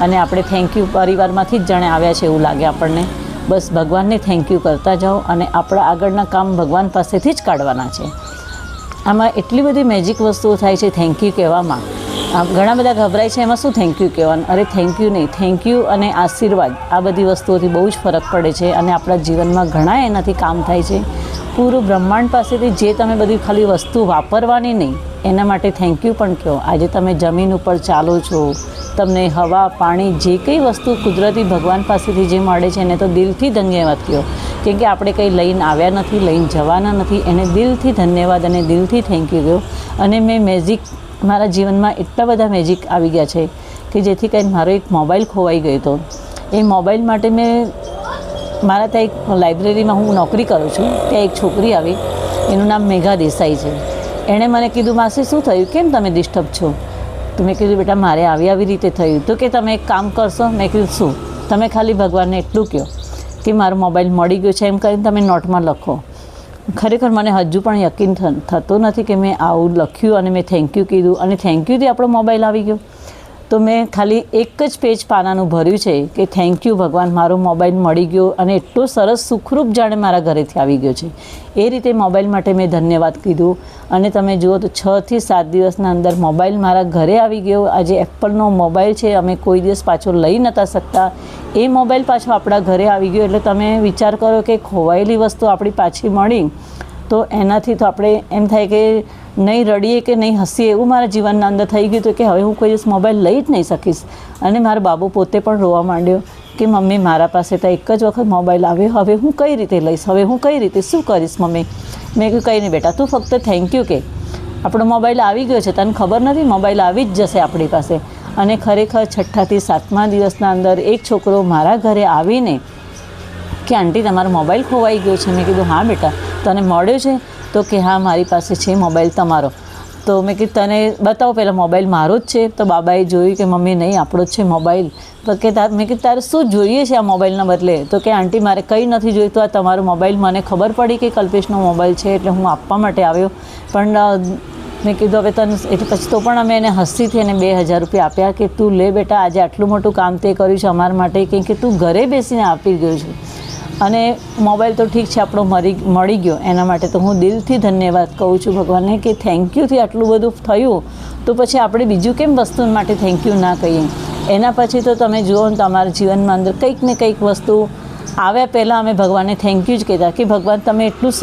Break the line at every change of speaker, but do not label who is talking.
અને આપણે thank you પરિવારમાંથી જ જાણે આવ્યા છે એવું લાગે આપણને. બસ ભગવાનને થેન્ક યુ કરતા જાઓ અને આપણા આગળના કામ ભગવાન પાસેથી જ કાઢવાના છે. આમાં એટલી બધી મેજિક વસ્તુઓ થાય છે થેન્ક યુ કહેવામાં. ઘણા બધા ગભરાય છે એમાં શું થેન્ક યુ કહેવાનું. અરે થેન્ક યુ નહીં, થેન્ક યુ અને આશીર્વાદ આ બધી વસ્તુઓથી બહુ જ ફરક પડે છે અને આપણા જીવનમાં ઘણા એનાથી કામ થાય છે. પૂરું બ્રહ્માંડ પાસેથી જે તમે બધી ખાલી વસ્તુ વાપરવાની નહીં એના માટે થેન્ક યુ પણ કહો. આજે તમે જમીન ઉપર ચાલો છો, તમને હવા પાણી જે કંઈ વસ્તુ કુદરતી ભગવાન પાસેથી જે મળે છે એને તો દિલથી ધન્યવાદ કહો. કેમ કે આપણે કંઈ લઈને આવ્યા નથી, લઈને જવાના નથી. એને દિલથી ધન્યવાદ અને દિલથી થેન્ક યુ કહો. અને મેં મેજિક મારા જીવનમાં એટલા બધા મેજિક આવી ગયા છે કે જેથી કરીને મારો એક મોબાઈલ ખોવાઈ ગયો હતો. એ મોબાઈલ માટે મેં મારા ત્યાં એક લાઇબ્રેરીમાં હું નોકરી કરું છું, ત્યાં એક છોકરી આવી, એનું નામ મેઘા દેસાઈ છે. એણે મને કીધું માસી શું થયું, કેમ તમે ડિસ્ટર્બ છો? તો મેં કીધું બેટા મારે આવી રીતે થયું. તો કે તમે એક કામ કરશો? મેં કીધું શું? તમે ખાલી ભગવાનને એટલું કહો કે મારો મોબાઈલ મળી ગયો છે એમ કરીને તમે નોટમાં લખો. ખરેખર મને હજુ પણ યકીન થતો નથી કે મેં આવું લખ્યું અને મેં થેન્ક યુ કીધું અને થેન્ક યુથી આપણો મોબાઈલ આવી ગયો. તો મેં ખાલી એક જ પેજ પાનાનું ભર્યું છે કે થેન્ક યુ ભગવાન, મારો મોબાઈલ મળી ગયો અને એટલો સરસ સુખરૂપ જાણે મારા ઘરેથી આવી ગયો છે. એ રીતે મોબાઈલ માટે મેં ધન્યવાદ કીધું. અને તમે જુઓ તો 6 થી 7 દિવસના અંદર મોબાઈલ મારા ઘરે આવી ગયો. આજે એપલનો મોબાઈલ છે, અમે કોઈ દિવસ પાછો લઈ નહોતા શકતા, એ મોબાઈલ પાછો આપણા ઘરે આવી ગયો. એટલે તમે વિચાર કરો કે ખોવાયેલી વસ્તુ આપણી પાછી મળી તો એનાથી તો આપણે એમ થાય કે નહીં રડીએ કે નહીં હસીએ એવું મારા જીવનના અંદર થઈ ગયું હતું કે હવે હું કોઈ દિવસ મોબાઈલ લઈ જ નહીં શકીશ. અને મારો બાબુ પોતે પણ રોવા માંડ્યો કે મમ્મી મારા પાસે તો એક જ વખત મોબાઈલ આવ્યો, હવે હું કઈ રીતે લઈશ, હવે હું કઈ રીતે શું કરીશ મમ્મી? મેં કહ્યું કંઈ નહીં બેટા, તું ફક્ત થેન્ક યુ કે આપણો મોબાઈલ આવી ગયો છે, તને ખબર નથી મોબાઈલ આવી જ જશે આપણી પાસે. અને ખરેખર 6થા થી 7મા દિવસના અંદર એક છોકરો મારા ઘરે આવીને કે આંટી તમારો મોબાઈલ ખોવાઈ ગયો છે. મેં કીધું હા બેટા, તને મળ્યો છે? તો કે હા મારી પાસે છે મોબાઈલ તમારો. તો મેં કીધું તને બતાવો પહેલાં મોબાઈલ મારો જ છે. તો બાબાએ જોયું કે મમ્મી નહીં આપણો જ છે મોબાઈલ. તો કે મેં કીધું તારે શું જોઈએ છે આ મોબાઈલના બદલે? તો કે આંટી મારે કંઈ નથી જોઈતું, આ તમારો મોબાઈલ મને ખબર પડી કે કલ્પેશનો મોબાઈલ છે એટલે હું આપવા માટે આવ્યો. પણ મેં કીધું હવે તને એટલે પછી તો પણ અમે એને હસીથી એને 2000 રૂપિયા આપ્યા કે તું લે બેટા, આજે આટલું મોટું કામ તે કર્યું છે અમારા માટે, કેમ કે તું ઘરે બેસીને આપી ગયો છે. અને મોબાઈલ તો ઠીક છે આપણો મળી ગયો, એના માટે તો હું દિલથી ધન્યવાદ કહું છું ભગવાનને કે થેન્ક યુથી આટલું બધું થયું તો પછી આપણે બીજું કેમ વસ્તુ માટે થેન્ક યુ ના કહીએ. એના પછી તો તમે જુઓ ને તમારા જીવનમાં અંદર કંઈક ને કંઈક વસ્તુ આવ્યા પહેલાં અમે ભગવાનને થેન્ક યુ જ કહેતા કે ભગવાન તમે એટલું